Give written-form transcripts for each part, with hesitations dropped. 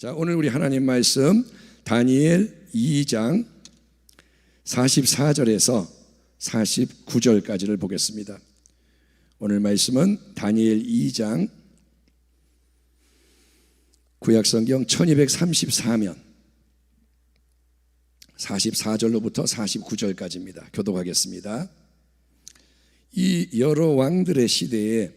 자, 오늘 우리 하나님 말씀 다니엘 2장 44절에서 49절까지를 보겠습니다. 오늘 말씀은 다니엘 2장 구약성경 1234면 44절로부터 49절까지입니다. 교독하겠습니다. 이 여러 왕들의 시대에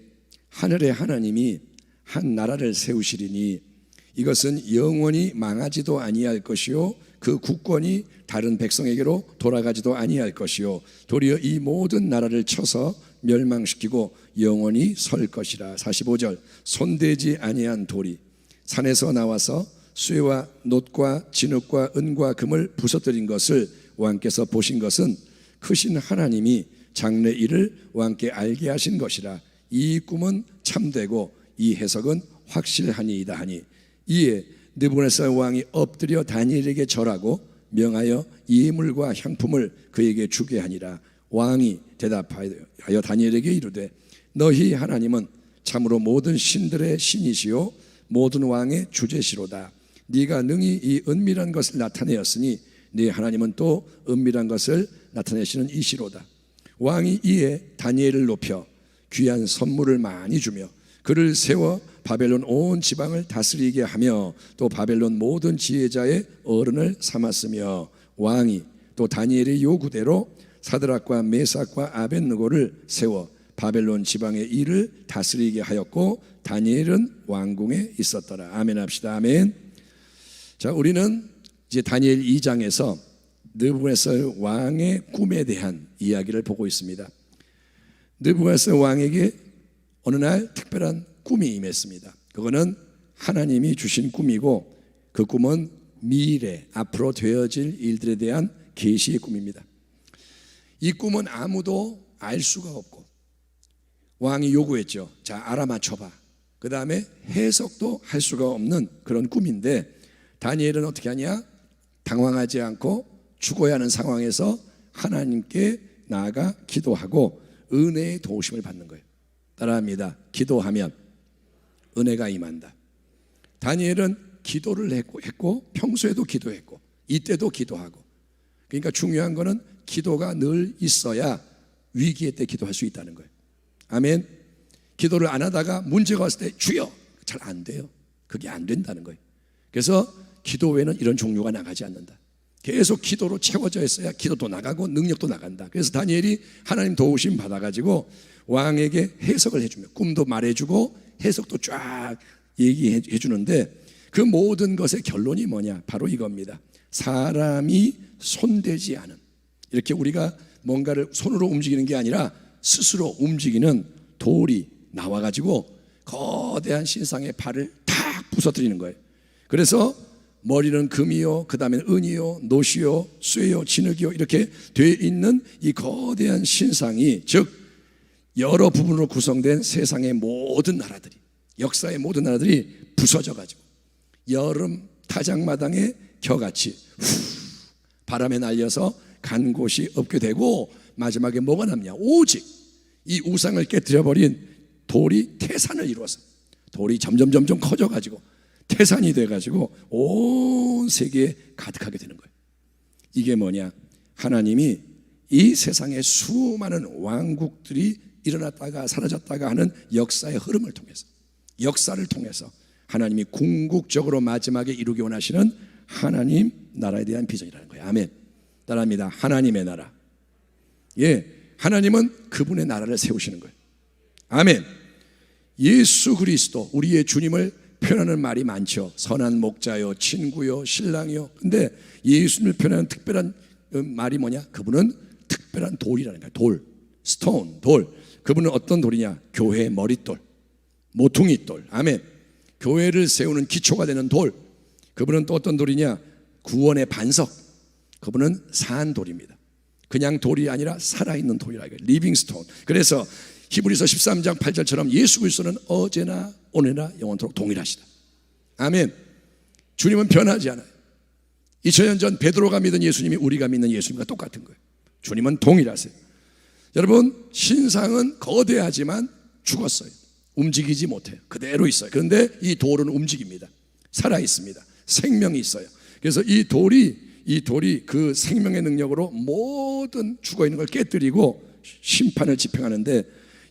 하늘의 하나님이 한 나라를 세우시리니 이것은 영원히 망하지도 아니할 것이요 그 국권이 다른 백성에게로 돌아가지도 아니할 것이요 도리어 이 모든 나라를 쳐서 멸망시키고 영원히 설 것이라. 45절 손대지 아니한 돌이 산에서 나와서 쇠와 놋과 진흙과 은과 금을 부서뜨린 것을 왕께서 보신 것은 크신 하나님이 장래 일을 왕께 알게 하신 것이라. 이 꿈은 참되고 이 해석은 확실하니이다 하니 이에 느부갓네살 왕이 엎드려 다니엘에게 절하고 명하여 예물과 향품을 그에게 주게 하니라. 왕이 대답하여 다니엘에게 이르되 너희 하나님은 참으로 모든 신들의 신이시요 모든 왕의 주제시로다. 네가 능히 이 은밀한 것을 나타내었으니 네 하나님은 또 은밀한 것을 나타내시는 이시로다. 왕이 이에 다니엘을 높여 귀한 선물을 많이 주며 그를 세워 바벨론 온 지방을 다스리게 하며 또 바벨론 모든 지혜자의 어른을 삼았으며 왕이 또 다니엘의 요구대로 사드락과 메삭과 아벳느고를 세워 바벨론 지방의 일을 다스리게 하였고 다니엘은 왕궁에 있었더라. 아멘 합시다. 아멘. 자, 우리는 이제 다니엘 2장에서 느부갓네살 왕의 꿈에 대한 이야기를 보고 있습니다. 느부갓네살 왕에게 어느 날 특별한 꿈이 임했습니다. 그거는 하나님이 주신 꿈이고 그 꿈은 미래 앞으로 되어질 일들에 대한 계시의 꿈입니다. 이 꿈은 아무도 알 수가 없고 왕이 요구했죠. 자, 알아맞혀봐. 그 다음에 해석도 할 수가 없는 그런 꿈인데 다니엘은 어떻게 하냐? 당황하지 않고 죽어야 하는 상황에서 하나님께 나아가 기도하고 은혜의 도우심을 받는 거예요. 따라합니다. 기도하면 은혜가 임한다. 다니엘은 기도를 했고 평소에도 기도했고 이때도 기도하고, 그러니까 중요한 거는 기도가 늘 있어야 위기의 때 기도할 수 있다는 거예요. 아멘. 기도를 안 하다가 문제가 왔을 때 주여 잘 안 돼요. 그게 안 된다는 거예요. 그래서 기도 외에는 이런 종류가 나가지 않는다. 계속 기도로 채워져 있어야 기도도 나가고 능력도 나간다. 그래서 다니엘이 하나님 도우심 받아가지고 왕에게 해석을 해주며 꿈도 말해주고 해석도 쫙 얘기해 주는데 그 모든 것의 결론이 뭐냐? 바로 이겁니다. 사람이 손대지 않은, 이렇게 우리가 뭔가를 손으로 움직이는 게 아니라 스스로 움직이는 돌이 나와가지고 거대한 신상의 발을 탁 부서뜨리는 거예요. 그래서 머리는 금이요, 그 다음에 은이요, 놋이요, 쇠요, 진흙이요 이렇게 돼 있는 이 거대한 신상이, 즉 여러 부분으로 구성된 세상의 모든 나라들이, 역사의 모든 나라들이 부서져가지고 여름 타작마당의 겨같이 바람에 날려서 간 곳이 없게 되고 마지막에 뭐가 남냐? 오직 이 우상을 깨뜨려버린 돌이 태산을 이루어서 돌이 점점 커져가지고 태산이 돼가지고 온 세계에 가득하게 되는 거예요. 이게 뭐냐? 하나님이 이 세상의 수많은 왕국들이 일어났다가 사라졌다가 하는 역사의 흐름을 통해서, 역사를 통해서 하나님이 궁극적으로 마지막에 이루기 원하시는 하나님 나라에 대한 비전이라는 거예요. 아멘. 따라합니다. 하나님의 나라. 예, 하나님은 그분의 나라를 세우시는 거예요. 아멘. 예수 그리스도, 우리의 주님을 표현하는 말이 많죠. 선한 목자요, 친구요, 신랑이요. 근데 예수님을 표현하는 특별한 말이 뭐냐? 그분은 특별한 돌이라는 거예요. 돌, 스톤, 돌. 그분은 어떤 돌이냐? 교회의 머릿돌, 모퉁이 돌. 아멘. 교회를 세우는 기초가 되는 돌. 그분은 또 어떤 돌이냐? 구원의 반석. 그분은 산 돌입니다. 그냥 돌이 아니라 살아있는 돌이라 이거예요. 리빙 스톤. 그래서 히브리서 13장 8절처럼 예수 그리스도는 어제나 오늘나 영원토록 동일하시다. 아멘. 주님은 변하지 않아요. 2000년 전 베드로가 믿은 예수님이 우리가 믿는 예수님과 똑같은 거예요. 주님은 동일하세요. 여러분, 신상은 거대하지만 죽었어요. 움직이지 못해요. 그대로 있어요. 그런데 이 돌은 움직입니다. 살아있습니다. 생명이 있어요. 그래서 이 돌이 그 생명의 능력으로 모든 죽어있는 걸 깨뜨리고 심판을 집행하는데,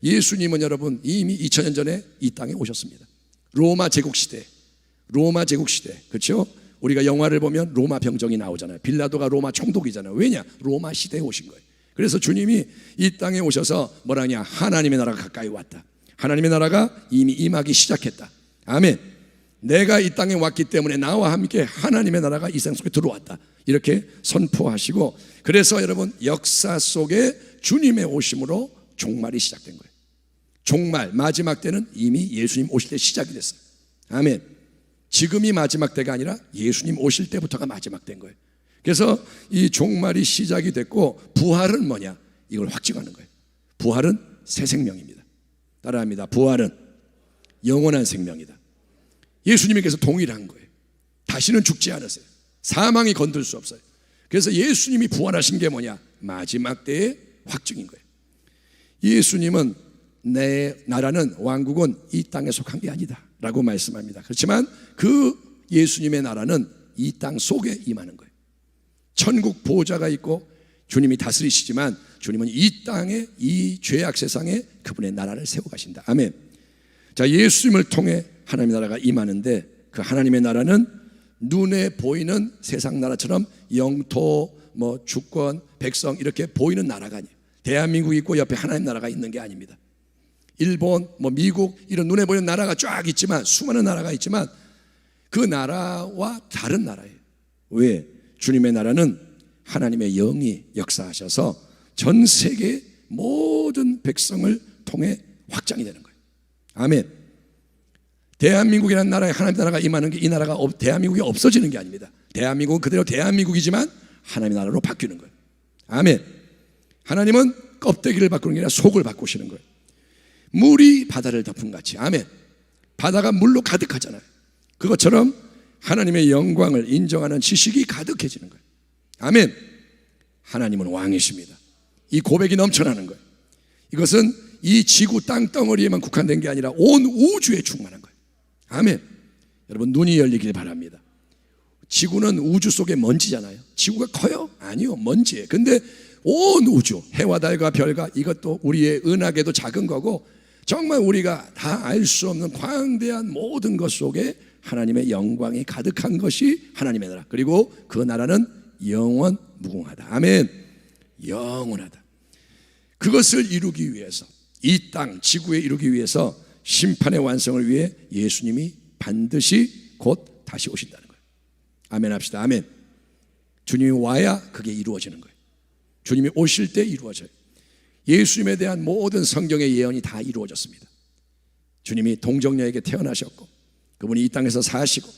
예수님은 여러분 이미 2000년 전에 이 땅에 오셨습니다. 로마 제국시대, 그렇죠? 우리가 영화를 보면 로마 병정이 나오잖아요. 빌라도가 로마 총독이잖아요. 왜냐? 로마 시대에 오신 거예요. 그래서 주님이 이 땅에 오셔서 뭐라 하냐? 하나님의 나라가 가까이 왔다. 하나님의 나라가 이미 임하기 시작했다. 아멘. 내가 이 땅에 왔기 때문에 나와 함께 하나님의 나라가 이 세상 속에 들어왔다. 이렇게 선포하시고, 그래서 여러분 역사 속에 주님의 오심으로 종말이 시작된 거예요. 종말, 마지막 때는 이미 예수님 오실 때 시작이 됐어요. 아멘. 지금이 마지막 때가 아니라 예수님 오실 때부터가 마지막 때인 거예요. 그래서 이 종말이 시작이 됐고, 부활은 뭐냐? 이걸 확증하는 거예요. 부활은 새 생명입니다. 따라합니다. 부활은 영원한 생명이다. 예수님께서 동일한 거예요. 다시는 죽지 않으세요. 사망이 건들 수 없어요. 그래서 예수님이 부활하신 게 뭐냐? 마지막 때의 확증인 거예요. 예수님은 내 나라는, 왕국은 이 땅에 속한 게 아니다 라고 말씀합니다. 그렇지만 그 예수님의 나라는 이 땅 속에 임하는 거예요. 천국 보좌가 있고 주님이 다스리시지만, 주님은 이 땅에, 이 죄악 세상에 그분의 나라를 세워 가신다. 아멘. 자, 예수님을 통해 하나님의 나라가 임하는데, 그 하나님의 나라는 눈에 보이는 세상 나라처럼 영토, 주권, 백성 이렇게 보이는 나라가 아니에요. 대한민국이 있고 옆에 하나님 나라가 있는 게 아닙니다. 일본, 미국 이런 눈에 보이는 나라가 쫙 있지만, 수많은 나라가 있지만 그 나라와 다른 나라예요. 왜? 주님의 나라는 하나님의 영이 역사하셔서 전 세계 모든 백성을 통해 확장이 되는 거예요. 아멘. 대한민국이라는 나라에 하나님의 나라가 임하는 게, 이 나라가 대한민국이 없어지는 게 아닙니다. 대한민국은 그대로 대한민국이지만 하나님의 나라로 바뀌는 거예요. 아멘. 하나님은 껍데기를 바꾸는 게 아니라 속을 바꾸시는 거예요. 물이 바다를 덮은 같이, 아멘. 바다가 물로 가득하잖아요. 그것처럼 하나님의 영광을 인정하는 지식이 가득해지는 거예요. 아멘. 하나님은 왕이십니다. 이 고백이 넘쳐나는 거예요. 이것은 이 지구 땅덩어리에만 국한된 게 아니라 온 우주에 충만한 거예요. 아멘. 여러분 눈이 열리길 바랍니다. 지구는 우주 속의 먼지잖아요. 지구가 커요? 아니요, 먼지예요. 근데 온 우주, 해와 달과 별과, 이것도 우리의 은하계도 작은 거고, 정말 우리가 다 알 수 없는 광대한 모든 것 속에 하나님의 영광이 가득한 것이 하나님의 나라. 그리고 그 나라는 영원 무궁하다. 아멘. 영원하다. 그것을 이루기 위해서, 이 땅 지구에 이루기 위해서 심판의 완성을 위해 예수님이 반드시 곧 다시 오신다는 거예요. 아멘 합시다. 아멘. 주님이 와야 그게 이루어지는 거예요. 주님이 오실 때 이루어져요. 예수님에 대한 모든 성경의 예언이 다 이루어졌습니다. 주님이 동정녀에게 태어나셨고, 그분이 이 땅에서 사시고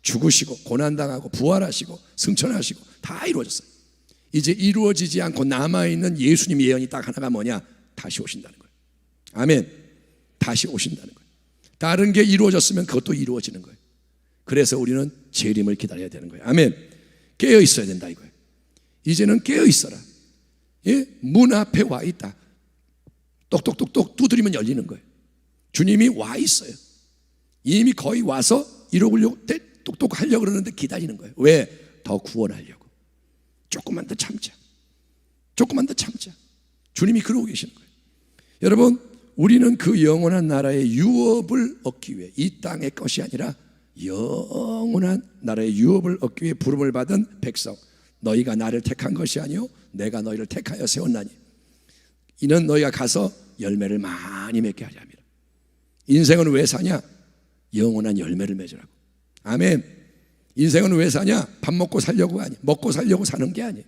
죽으시고 고난당하고 부활하시고 승천하시고 다 이루어졌어요. 이제 이루어지지 않고 남아있는 예수님 예언이 딱 하나가 뭐냐? 다시 오신다는 거예요. 아멘. 다시 오신다는 거예요. 다른 게 이루어졌으면 그것도 이루어지는 거예요. 그래서 우리는 재림을 기다려야 되는 거예요. 아멘. 깨어 있어야 된다 이거예요. 이제는 깨어 있어라. 예? 문 앞에 와 있다. 똑똑똑똑 두드리면 열리는 거예요. 주님이 와 있어요. 이미 거의 와서 이러려고 똑똑 하려고 그러는데 기다리는 거예요. 왜? 더 구원하려고. 조금만 더 참자. 조금만 더 참자. 주님이 그러고 계시는 거예요. 여러분, 우리는 그 영원한 나라의 유업을 얻기 위해, 이 땅의 것이 아니라 영원한 나라의 유업을 얻기 위해 부름을 받은 백성, 너희가 나를 택한 것이 아니요 내가 너희를 택하여 세웠나니 이는 너희가 가서 열매를 많이 맺게 하려 함이라. 인생은 왜 사냐? 영원한 열매를 맺으라고. 아멘. 인생은 왜 사냐? 밥 먹고 살려고 아니, 먹고 살려고 사는 게 아니에요.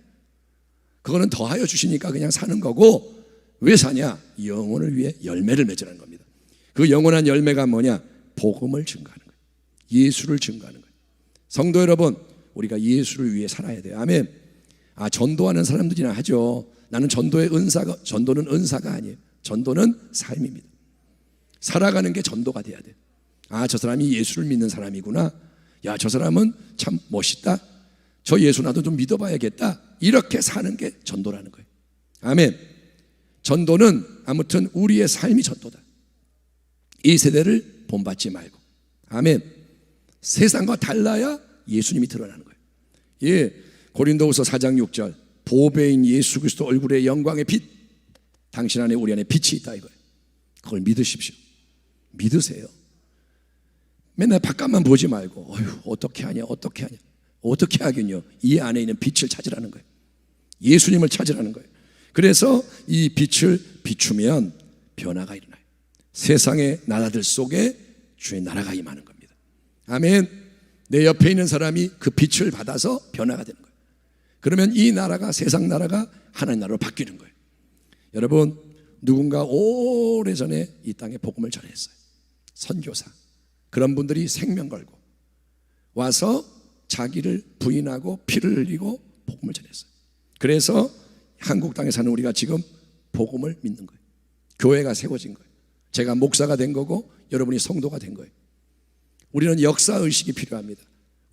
그거는 더하여 주시니까 그냥 사는 거고, 왜 사냐? 영혼을 위해 열매를 맺으라는 겁니다. 그 영원한 열매가 뭐냐? 복음을 증거하는 거예요. 예수를 증거하는 거예요. 성도 여러분, 우리가 예수를 위해 살아야 돼요. 아멘. 전도하는 사람들이나 하죠. 나는 전도는 은사가 아니에요. 전도는 삶입니다. 살아가는 게 전도가 돼야 돼요. 저 사람이 예수를 믿는 사람이구나. 야, 저 사람은 참 멋있다. 저 예수 나도 좀 믿어봐야겠다. 이렇게 사는 게 전도라는 거예요. 아멘. 전도는 아무튼 우리의 삶이 전도다. 이 세대를 본받지 말고, 아멘. 세상과 달라야 예수님이 드러나는 거예요. 예, 고린도후서 4장 6절 보배인 예수 그리스도 얼굴의 영광의 빛, 당신 안에 우리 안에 빛이 있다 이거예요. 그걸 믿으십시오. 믿으세요. 맨날 바깥만 보지 말고 어휴 어떻게 하냐 어떻게 하긴요. 이 안에 있는 빛을 찾으라는 거예요. 예수님을 찾으라는 거예요. 그래서 이 빛을 비추면 변화가 일어나요. 세상의 나라들 속에 주의 나라가 임하는 겁니다. 아멘. 내 옆에 있는 사람이 그 빛을 받아서 변화가 되는 거예요. 그러면 이 나라가 세상 나라가 하나님 나라로 바뀌는 거예요. 여러분, 누군가 오래전에 이 땅에 복음을 전했어요. 선교사. 그런 분들이 생명 걸고 와서 자기를 부인하고 피를 흘리고 복음을 전했어요. 그래서 한국 땅에 사는 우리가 지금 복음을 믿는 거예요. 교회가 세워진 거예요. 제가 목사가 된 거고 여러분이 성도가 된 거예요. 우리는 역사의식이 필요합니다.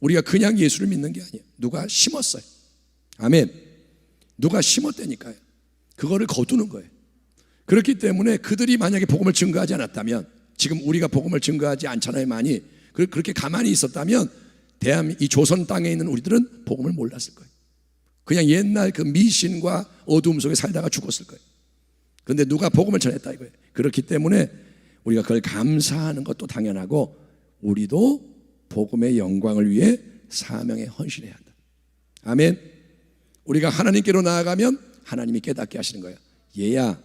우리가 그냥 예수를 믿는 게 아니에요. 누가 심었어요. 아멘. 누가 심었다니까요. 그거를 거두는 거예요. 그렇기 때문에 그들이 만약에 복음을 증거하지 않았다면, 지금 우리가 복음을 증거하지 않잖아요. 많이. 그렇게 가만히 있었다면 이 조선 땅에 있는 우리들은 복음을 몰랐을 거예요. 그냥 옛날 그 미신과 어두움 속에 살다가 죽었을 거예요. 그런데 누가 복음을 전했다 이거예요. 그렇기 때문에 우리가 그걸 감사하는 것도 당연하고, 우리도 복음의 영광을 위해 사명에 헌신해야 한다. 아멘. 우리가 하나님께로 나아가면 하나님이 깨닫게 하시는 거예요. 얘야,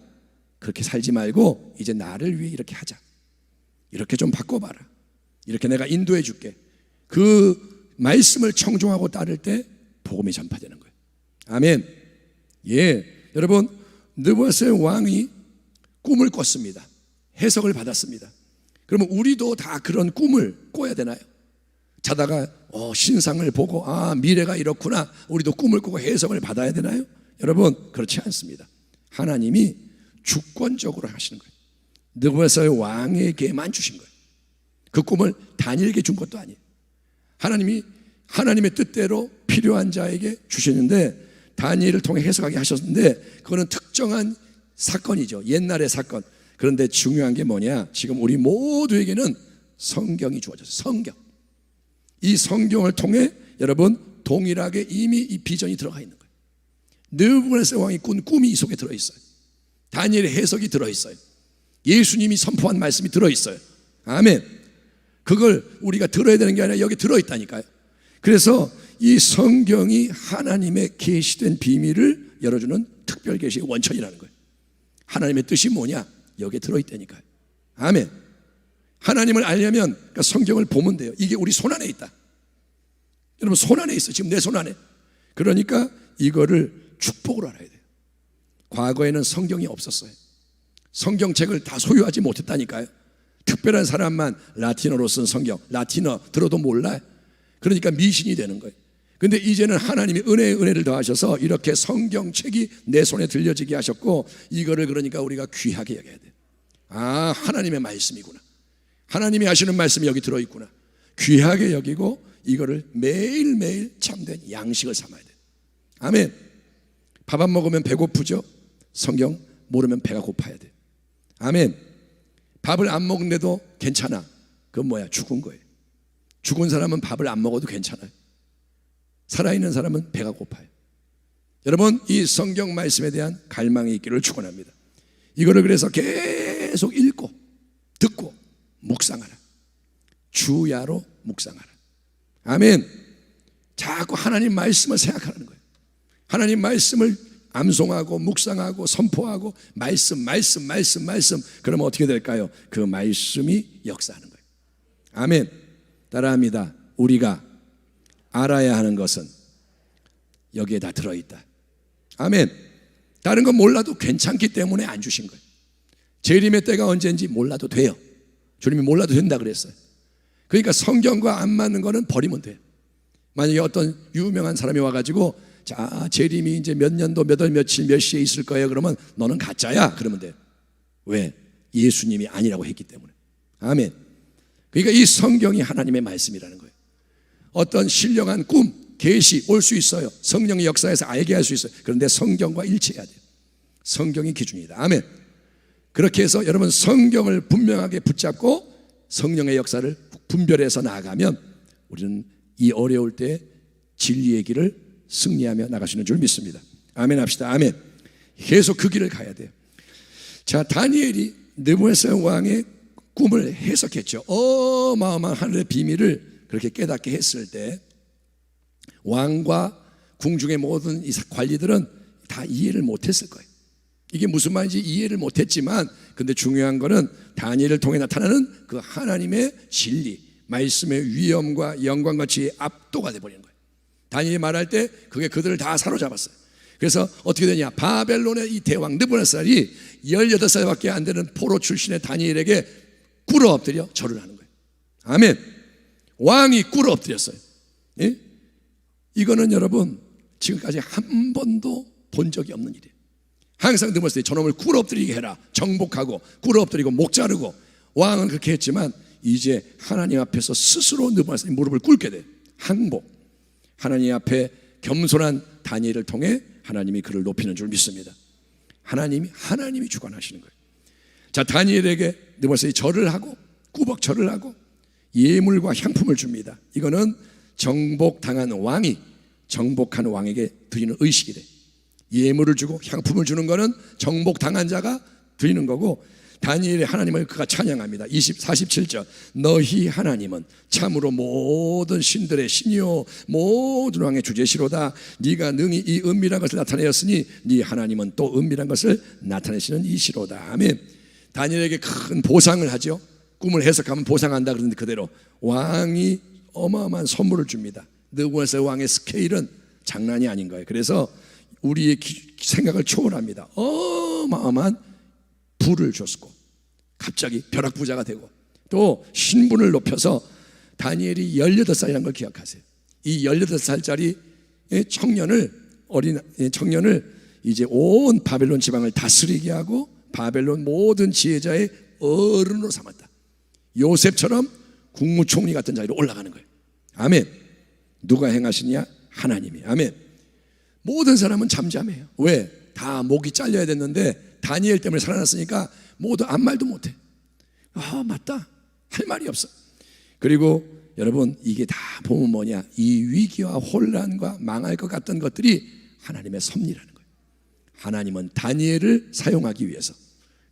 그렇게 살지 말고 이제 나를 위해 이렇게 하자. 이렇게 좀 바꿔봐라. 이렇게 내가 인도해 줄게. 그 말씀을 청종하고 따를 때 복음이 전파되는 거예요. 아멘. 예, 여러분, 느부갓네살 왕이 꿈을 꿨습니다. 해석을 받았습니다. 그러면 우리도 다 그런 꿈을 꿔야 되나요? 자다가 신상을 보고 미래가 이렇구나, 우리도 꿈을 꾸고 해석을 받아야 되나요? 여러분, 그렇지 않습니다. 하나님이 주권적으로 하시는 거예요. 느부갓네살 왕에게만 주신 거예요. 그 꿈을 다니엘에게 준 것도 아니에요. 하나님이 하나님의 뜻대로 필요한 자에게 주셨는데, 다니엘을 통해 해석하게 하셨는데, 그거는 특정한 사건이죠. 옛날의 사건. 그런데 중요한 게 뭐냐? 지금 우리 모두에게는 성경이 주어졌어요. 성경. 이 성경을 통해 여러분 동일하게 이미 이 비전이 들어가 있는 거예요. 느부갓네살 왕이 꾼 꿈이 이 속에 들어있어요. 다니엘의 해석이 들어있어요. 예수님이 선포한 말씀이 들어있어요. 아멘. 그걸 우리가 들어야 되는 게 아니라 여기 들어있다니까요. 그래서 이 성경이 하나님의 계시된 비밀을 열어주는 특별 계시의 원천이라는 거예요. 하나님의 뜻이 뭐냐? 여기에 들어있다니까요. 아멘. 하나님을 알려면 그러니까 성경을 보면 돼요. 이게 우리 손 안에 있다. 여러분, 손 안에 있어. 지금 내 손 안에. 그러니까 이거를 축복으로 알아야 돼요. 과거에는 성경이 없었어요. 성경책을 다 소유하지 못했다니까요. 특별한 사람만 라틴어로 쓴 성경, 라틴어 들어도 몰라요. 그러니까 미신이 되는 거예요. 근데 이제는 하나님이 은혜를 더하셔서 이렇게 성경책이 내 손에 들려지게 하셨고, 이거를 그러니까 우리가 귀하게 여겨야 돼요. 하나님의 말씀이구나. 하나님이 하시는 말씀이 여기 들어있구나. 귀하게 여기고 이거를 매일매일 참된 양식을 삼아야 돼요. 아멘. 밥 안 먹으면 배고프죠? 성경 모르면 배가 고파야 돼요. 아멘. 밥을 안 먹는데도 괜찮아. 그건 뭐야? 죽은 거예요. 죽은 사람은 밥을 안 먹어도 괜찮아요. 살아있는 사람은 배가 고파요. 여러분, 이 성경 말씀에 대한 갈망이 있기를 축원합니다. 이거를 그래서 계속 읽고 듣고 묵상하라. 주야로 묵상하라. 아멘. 자꾸 하나님 말씀을 생각하라는 거예요. 하나님 말씀을 암송하고 묵상하고 선포하고 말씀. 그러면 어떻게 될까요? 그 말씀이 역사하는 거예요. 아멘. 따라합니다. 우리가 알아야 하는 것은 여기에 다 들어있다. 아멘. 다른 건 몰라도 괜찮기 때문에 안 주신 거예요. 재림의 때가 언제인지 몰라도 돼요. 주님이 몰라도 된다 그랬어요. 그러니까 성경과 안 맞는 거는 버리면 돼요. 만약에 어떤 유명한 사람이 와가지고 자, 재림이 이제 몇 년도 몇 월 며칠 몇 시에 있을 거예요. 그러면 너는 가짜야. 그러면 돼요. 왜? 예수님이 아니라고 했기 때문에. 아멘. 그러니까 이 성경이 하나님의 말씀이라는 거예요. 어떤 신령한 꿈, 계시 올 수 있어요. 성령의 역사에서 알게 할 수 있어요. 그런데 성경과 일치해야 돼요. 성경이 기준이다. 아멘. 그렇게 해서 여러분 성경을 분명하게 붙잡고 성령의 역사를 분별해서 나아가면 우리는 이 어려울 때 진리의 길을 승리하며 나가시는 줄 믿습니다. 아멘 합시다. 아멘. 계속 그 길을 가야 돼요. 자, 다니엘이 느부갓네살 왕의 꿈을 해석했죠. 어마어마한 하늘의 비밀을 그렇게 깨닫게 했을 때 왕과 궁중의 모든 이 관리들은 다 이해를 못했을 거예요. 이게 무슨 말인지 이해를 못했지만, 근데 중요한 거는 다니엘을 통해 나타나는 그 하나님의 진리, 말씀의 위엄과 영광과 지혜의 압도가 돼버리는 거예요. 다니엘이 말할 때 그게 그들을 다 사로잡았어요. 그래서 어떻게 되냐, 바벨론의 이 대왕 느부갓네살이 18살밖에 안 되는 포로 출신의 다니엘에게 꿇어 엎드려 절을 하는 거예요. 아멘. 왕이 꿇어 엎드렸어요. 예? 이거는 여러분 지금까지 한 번도 본 적이 없는 일이에요. 항상 느부갓네살이 저놈을 꿇어 엎드리게 해라, 정복하고 꿇어 엎드리고 목 자르고. 왕은 그렇게 했지만 이제 하나님 앞에서 스스로 느부갓네살이 무릎을 꿇게 돼요. 항복. 하나님 앞에 겸손한 다니엘을 통해 하나님이 그를 높이는 줄 믿습니다. 하나님이 주관하시는 거예요. 자, 다니엘에게 느부갓네살이 절을 하고 꾸벅 절을 하고 예물과 향품을 줍니다. 이거는 정복당한 왕이 정복한 왕에게 드리는 의식이 돼. 예물을 주고 향품을 주는 거는 정복당한 자가 드리는 거고, 다니엘의 하나님을 그가 찬양합니다. 47절 너희 하나님은 참으로 모든 신들의 신이요 모든 왕의 주제시로다. 네가 능히 이 은밀한 것을 나타내었으니 네 하나님은 또 은밀한 것을 나타내시는 이시로다. 아멘. 다니엘에게 큰 보상을 하죠. 꿈을 해석하면 보상한다 그러는데 그대로 왕이 어마어마한 선물을 줍니다. 느부갓네살 왕의 스케일은 장난이 아닌 거예요. 그래서 우리의 생각을 초월합니다. 어마어마한 부를 줬고 갑자기 벼락부자가 되고 또 신분을 높여서 다니엘이 18살이라는 걸 기억하세요. 이 18살짜리 청년을 이제 온 바벨론 지방을 다스리게 하고 바벨론 모든 지혜자의 어른으로 삼았다. 요셉처럼 국무총리 같은 자리로 올라가는 거예요. 아멘. 누가 행하시냐? 하나님이. 아멘. 모든 사람은 잠잠해요. 왜? 다 목이 잘려야 됐는데 다니엘 때문에 살아났으니까 모두 아무 말도 못해. 맞다, 할 말이 없어. 그리고 여러분 이게 다 보면 뭐냐, 이 위기와 혼란과 망할 것 같던 것들이 하나님의 섭리라는 거예요. 하나님은 다니엘을 사용하기 위해서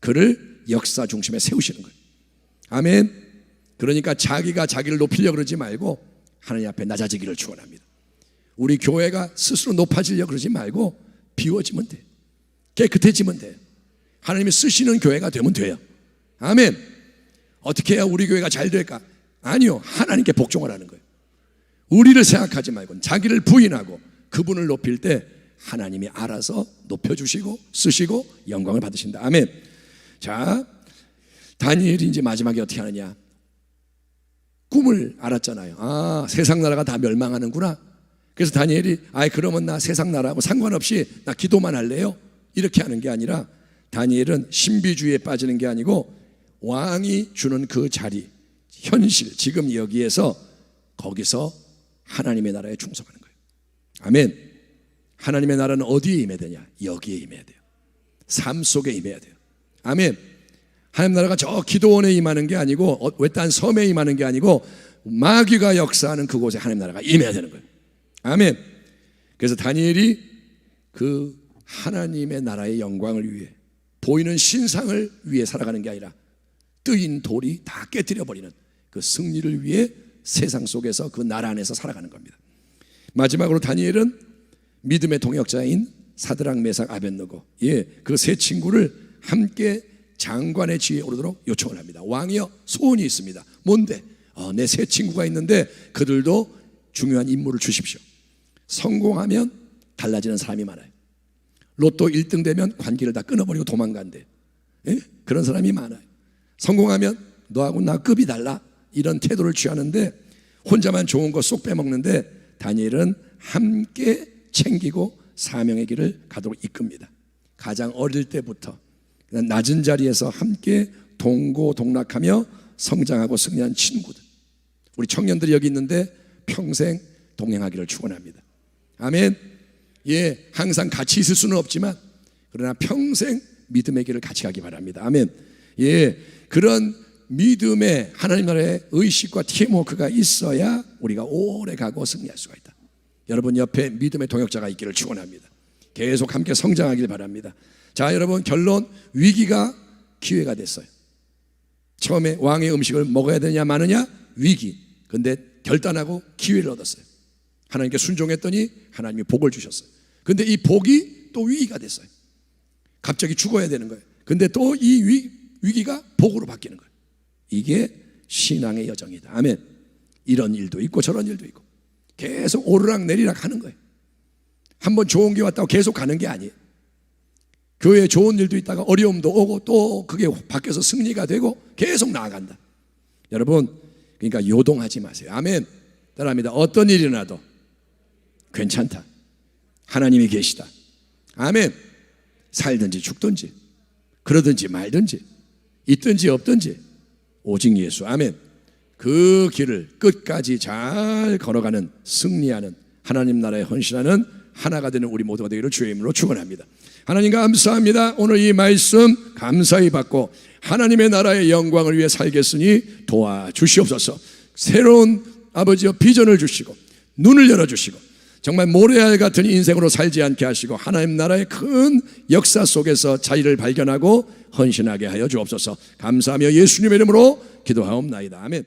그를 역사 중심에 세우시는 거예요. 아멘. 그러니까 자기가 자기를 높이려고 그러지 말고 하나님 앞에 낮아지기를 축원합니다. 우리 교회가 스스로 높아지려고 그러지 말고 비워지면 돼. 깨끗해지면 돼. 하나님이 쓰시는 교회가 되면 돼요. 아멘. 어떻게 해야 우리 교회가 잘 될까? 아니요, 하나님께 복종을 하는 거예요. 우리를 생각하지 말고 자기를 부인하고 그분을 높일 때 하나님이 알아서 높여주시고 쓰시고 영광을 받으신다. 아멘. 자, 다니엘이 이제 마지막에 어떻게 하느냐, 꿈을 알았잖아요. 세상 나라가 다 멸망하는구나. 그래서 다니엘이 그러면 나 세상 나라하고 상관없이 나 기도만 할래요, 이렇게 하는 게 아니라, 다니엘은 신비주의에 빠지는 게 아니고 왕이 주는 그 자리, 현실, 지금 여기에서 거기서 하나님의 나라에 충성하는 거예요. 아멘. 하나님의 나라는 어디에 임해야 되냐? 여기에 임해야 돼요. 삶 속에 임해야 돼요. 아멘. 하나님 나라가 저 기도원에 임하는 게 아니고 외딴 섬에 임하는 게 아니고 마귀가 역사하는 그곳에 하나님 나라가 임해야 되는 거예요. 아멘. 그래서 다니엘이 그 하나님의 나라의 영광을 위해, 보이는 신상을 위해 살아가는 게 아니라 뜨인 돌이 다 깨뜨려버리는 그 승리를 위해 세상 속에서 그 나라 안에서 살아가는 겁니다. 마지막으로 다니엘은 믿음의 동역자인 사드락, 메삭, 아벳느고, 그 세 친구를 함께 장관의 지위에 오르도록 요청을 합니다. 왕이여, 소원이 있습니다. 뭔데? 내 세 친구가 있는데 그들도 중요한 임무를 주십시오. 성공하면 달라지는 사람이 많아요. 로또 1등 되면 관계를 다 끊어버리고 도망간대. 그런 사람이 많아요. 성공하면 너하고 나 급이 달라, 이런 태도를 취하는데 혼자만 좋은 거 쏙 빼먹는데, 다니엘은 함께 챙기고 사명의 길을 가도록 이끕니다. 가장 어릴 때부터 낮은 자리에서 함께 동고동락하며 성장하고 승리한 친구들, 우리 청년들이 여기 있는데 평생 동행하기를 축원합니다. 아멘. 항상 같이 있을 수는 없지만 그러나 평생 믿음의 길을 같이 가기 바랍니다. 아멘. 그런 믿음의 하나님 나라의 의식과 팀워크가 있어야 우리가 오래 가고 승리할 수가 있다. 여러분 옆에 믿음의 동역자가 있기를 축원합니다. 계속 함께 성장하길 바랍니다. 자, 여러분, 결론, 위기가 기회가 됐어요. 처음에 왕의 음식을 먹어야 되냐 마느냐, 위기. 근데 결단하고 기회를 얻었어요. 하나님께 순종했더니 하나님이 복을 주셨어요. 근데 이 복이 또 위기가 됐어요. 갑자기 죽어야 되는 거예요. 근데 또 이 위기가 복으로 바뀌는 거예요. 이게 신앙의 여정이다. 아멘. 이런 일도 있고 저런 일도 있고 계속 오르락 내리락 하는 거예요. 한번 좋은 게 왔다고 계속 가는 게 아니에요. 교회에 좋은 일도 있다가 어려움도 오고 또 그게 바뀌어서 승리가 되고 계속 나아간다. 여러분, 그러니까 요동하지 마세요. 아멘. 따라합니다. 어떤 일이 나도 괜찮다. 하나님이 계시다. 아멘. 살든지 죽든지 그러든지 말든지 있든지 없든지 오직 예수. 아멘. 그 길을 끝까지 잘 걸어가는, 승리하는, 하나님 나라에 헌신하는 하나가 되는 우리 모두가 되기를 주의 이름으로 축원합니다. 하나님 감사합니다. 오늘 이 말씀 감사히 받고 하나님의 나라의 영광을 위해 살겠으니 도와주시옵소서. 새로운 아버지여 비전을 주시고 눈을 열어주시고 정말 모래알 같은 인생으로 살지 않게 하시고 하나님 나라의 큰 역사 속에서 자리를 발견하고 헌신하게 하여 주옵소서. 감사하며 예수님의 이름으로 기도하옵나이다. 아멘.